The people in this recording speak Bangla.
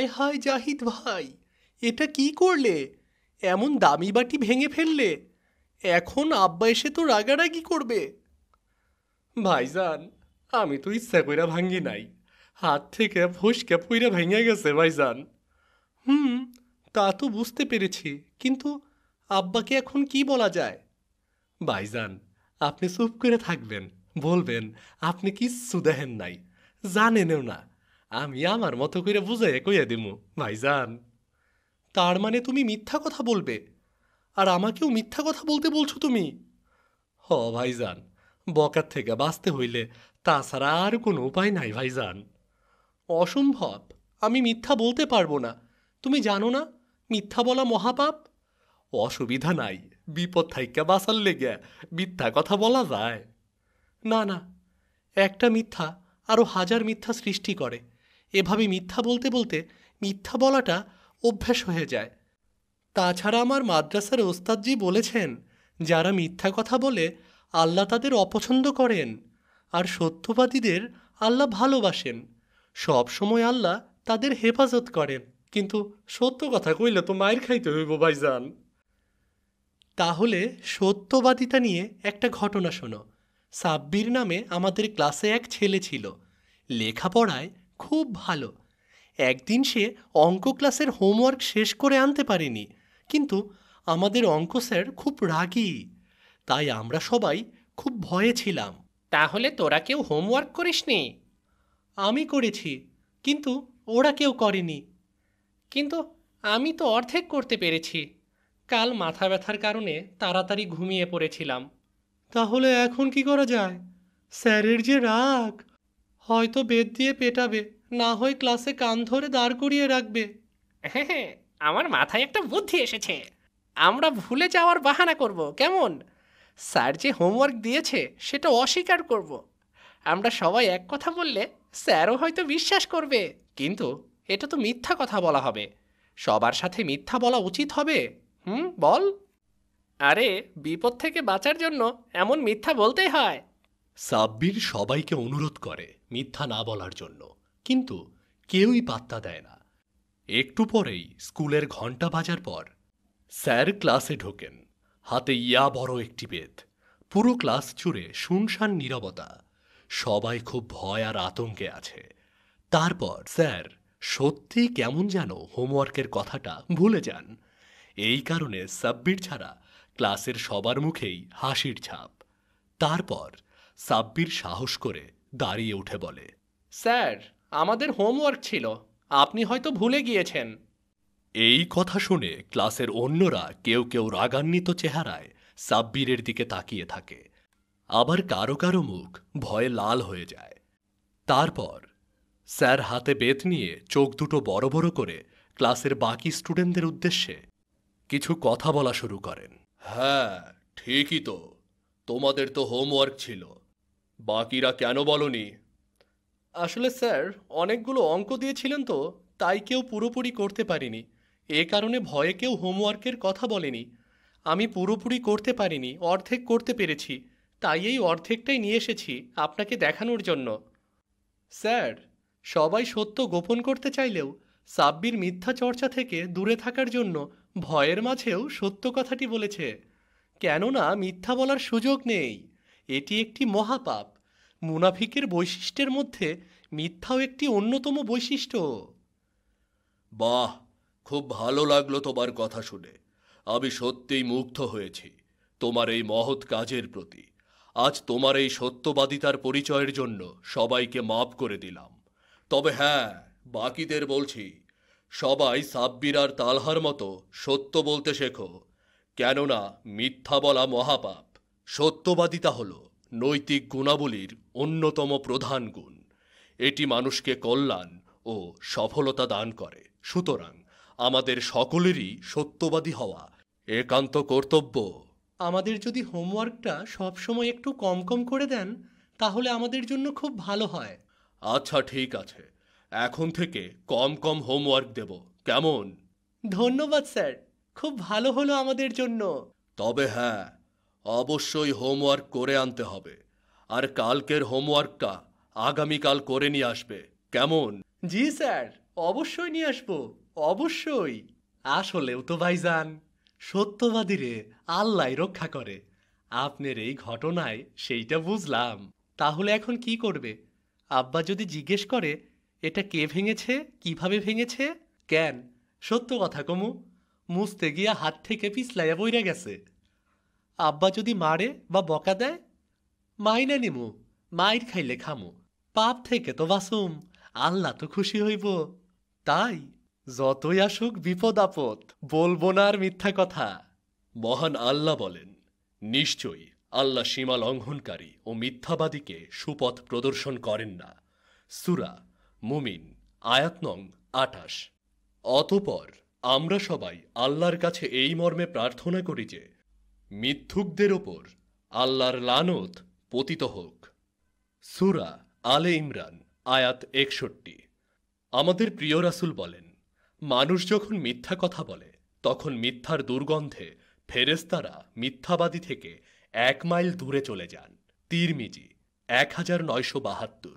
হায় হায় জাহিদ ভাই, এটা কি করলে? এমন দামি বাটি ভেঙে ফেললে। এখন আব্বা এসে তো রাগারাগি করবে। ভাইজান, আমি তো ইচ্ছা কইরা ভাঙ্গি নাই, হাত থেকে ফসকে পইরা ভেঙে গেছে ভাইজান। হুম, তা তো বুঝতে পেরেছি, কিন্তু আব্বাকে এখন কি বলা যায়? ভাইজান, আপনি চুপ করে থাকবেন, বলবেন আপনি কিচ্ছু দেখেন নাই, জানেনও না। আমি আমার মতো করে বুঝাইয়া কইয়া দিমু ভাইজান। তার মানে তুমি মিথ্যা কথা বলবে, আর আমাকেও মিথ্যা কথা বলতে বলছো তুমি? হ ভাইজান, বকার থেকে বাঁচতে হইলে তাছাড়া আর কোনো উপায় নাই ভাইজান। অসম্ভব, আমি মিথ্যা বলতে পারবো না। তুমি জানো না মিথ্যা বলা মহাপাপ? অসুবিধা নাই, বিপদ থাইকা বাঁচার লেগে মিথ্যা কথা বলা যায়। না না, একটা মিথ্যা আরও হাজার মিথ্যা সৃষ্টি করে। এভাবে মিথ্যা বলতে বলতে মিথ্যা বলাটা অভ্যাস হয়ে যায়। তাছাড়া আমার মাদ্রাসার ওস্তাদজি বলেছেন, যারা মিথ্যা কথা বলে আল্লাহ তাদের অপছন্দ করেন, আর সত্যবাদীদের আল্লাহ ভালোবাসেন। সব সময় আল্লাহ তাদের হেফাজত করেন। কিন্তু সত্য কথা কইলে তো মায়ের খাইতে হইব ভাইজান। তাহলে সত্যবাদিতা নিয়ে একটা ঘটনা শোনো। সাব্বির নামে আমাদের ক্লাসে এক ছেলে ছিল, লেখাপড়ায় খুব ভালো। একদিন সে অঙ্ক ক্লাসের হোমওয়ার্ক শেষ করে আনতে পারেনি, কিন্তু আমাদের অঙ্ক স্যার খুব রাগী, তাই আমরা সবাই খুব ভয়ে ছিলাম। তাহলে তোরা কেউ হোমওয়ার্ক করিসনি? আমি করেছি, কিন্তু ওরা কেউ করেনি। কিন্তু আমি তো অর্ধেক করতে পেরেছি। কাল মাথা ব্যথার কারণে তাড়াতাড়ি ঘুমিয়ে পড়েছিলাম। তাহলে এখন কি করা যায়? স্যারের যে রাগ, হয়তো বেত দিয়ে পেটাবে, না হয় ক্লাসে কান ধরে দাঁড় করিয়ে রাখবে। হ্যাঁ হ্যাঁ, আমার মাথায় একটা বুদ্ধি এসেছে। আমরা ভুলে যাওয়ার বাহানা করব, কেমন? স্যার যে হোমওয়ার্ক দিয়েছে সেটা অস্বীকার করব। আমরা সবাই এক কথা বললে স্যারও হয়তো বিশ্বাস করবে। কিন্তু এটা তো মিথ্যা কথা বলা হবে। সবার সাথে মিথ্যা বলা উচিত হবে। বল। আরে, বিপদ থেকে বাঁচার জন্য এমন মিথ্যা বলতেই হয়। সাব্বির সবাইকে অনুরোধ করে মিথ্যা না বলার জন্য, কিন্তু কেউই পাত্তা দেয় না। একটু পরেই স্কুলের ঘণ্টা বাজার পর স্যার ক্লাসে ঢোকেন, হাতে ইয়া বড় একটি বেত। পুরো ক্লাস জুড়ে শুনশান নীরবতা, সবাই খুব ভয় আর আতঙ্কে আছে। তারপর স্যার সত্যিই কেমন যেন হোমওয়ার্কের কথাটা ভুলে যান। এই কারণে সাব্বির ছাড়া ক্লাসের সবার মুখেই হাসির ছাপ। তারপর সাব্বির সাহস করে দাঁড়িয়ে উঠে বলে, স্যার, আমাদের হোমওয়ার্ক ছিল, আপনি হয়তো ভুলে গিয়েছেন। এই কথা শুনে ক্লাসের অন্যরা কেউ কেউ রাগান্বিত চেহারায় সাব্বিরের দিকে তাকিয়ে থাকে, আবার কারো কারো মুখ ভয়ে লাল হয়ে যায়। তারপর স্যার হাতে বেত নিয়ে চোখ দুটো বড় বড় করে ক্লাসের বাকি স্টুডেন্টদের উদ্দেশ্যে কিছু কথা বলা শুরু করেন। হ্যাঁ, ঠিকই তো, তোমাদের তো হোমওয়ার্ক ছিল, বাকিরা কেন বলনি? আসলে স্যার অনেকগুলো অঙ্ক দিয়েছিলেন তো, তাই কেউ পুরোপুরি করতে পারিনি। এ কারণে ভয়ে কেউ হোমওয়ার্কের কথা বলেনি। আমি পুরোপুরি করতে পারিনি, অর্ধেক করতে পেরেছি, তাই এই অর্ধেকটাই নিয়ে এসেছি আপনাকে দেখানোর জন্য। স্যার, সবাই সত্য গোপন করতে চাইলেও সাব্বির মিথ্যা চর্চা থেকে দূরে থাকার জন্য ভয়ের মাঝেও সত্য কথাটি বলেছে। কেননা মিথ্যা বলার সুযোগ নেই, এটি একটি মহাপাপ। মুনাফিকের বৈশিষ্ট্যের মধ্যে মিথ্যাও একটি অন্যতম বৈশিষ্ট্য। বাহ, খুব ভালো লাগলো তোমার কথা শুনে। আমি সত্যিই মুগ্ধ হয়েছি তোমার এই মহৎ কাজের প্রতি। আজ তোমার এই সত্যবাদিতার পরিচয়ের জন্য সবাইকে মাফ করে দিলাম। তবে হ্যাঁ, বাকিদের বলছি, সবাই সাব্বির আর তালহার মতো সত্য বলতে শেখো, কেননা মিথ্যা বলা মহাপাপ। সত্যবাদিতা হল নৈতিক গুণাবলীর অন্যতম প্রধান গুণ। এটি মানুষকে কল্যাণ ও সফলতা দান করে। সুতরাং আমাদের সকলেরই সত্যবাদী হওয়া একান্ত কর্তব্য। আমাদের যদি হোমওয়ার্কটা সবসময় একটু কম কম করে দেন, তাহলে আমাদের জন্য খুব ভালো হয়। আচ্ছা ঠিক আছে, এখন থেকে কম কম হোমওয়ার্ক দেব, কেমন? ধন্যবাদ স্যার, খুব ভালো হলো আমাদের জন্য। তবে হ্যাঁ, অবশ্যই হোমওয়ার্ক করে আনতে হবে, আর কালকের হোমওয়ার্কটা আগামীকাল করে নিয়ে আসবে, কেমন? জি স্যার, অবশ্যই নিয়ে আসবো, অবশ্যই। আসলেও তো ভাইজান, সত্যবাদীরে আল্লাহই রক্ষা করে। আপনার এই ঘটনায় সেইটা বুঝলাম। তাহলে এখন কি করবে? আব্বা যদি জিজ্ঞেস করে এটা কে ভেঙেছে, কিভাবে ভেঙেছে, কেন, সত্য কথা কমু, মুছতে গিয়া হাত থেকে পিছলাইয়া বইরা গেছে। আব্বা যদি মারে বা বকা দেয়, মাইনা নিমু, মাইর খাইলে খামু, পাপ থেকে তো বাঁচুম, আল্লাহ তো খুশি হইব। তাই যতই আসুক বিপদ আপদ, বলবো না আর মিথ্যা কথা। মহান আল্লাহ বলেন, নিশ্চয়ই আল্লাহ সীমা লঙ্ঘনকারী ও মিথ্যাবাদীকে সুপথ প্রদর্শন করেন না। সূরা মুমিন, আয়াত নং ২৮। অতঃপর আমরা সবাই আল্লাহর কাছে এই মর্মে প্রার্থনা করি যে মিথ্যুকদের ওপর আল্লাহর লানত পতিত হোক। সূরা আলে ইমরান, আয়াত ৬১। আমাদের প্রিয় রাসূল বলেন, মানুষ যখন মিথ্যা কথা বলে তখন মিথ্যার দুর্গন্ধে ফেরেশতারা মিথ্যাবাদী থেকে ১ মাইল দূরে চলে যান। তিরমিজি ১৯৭২।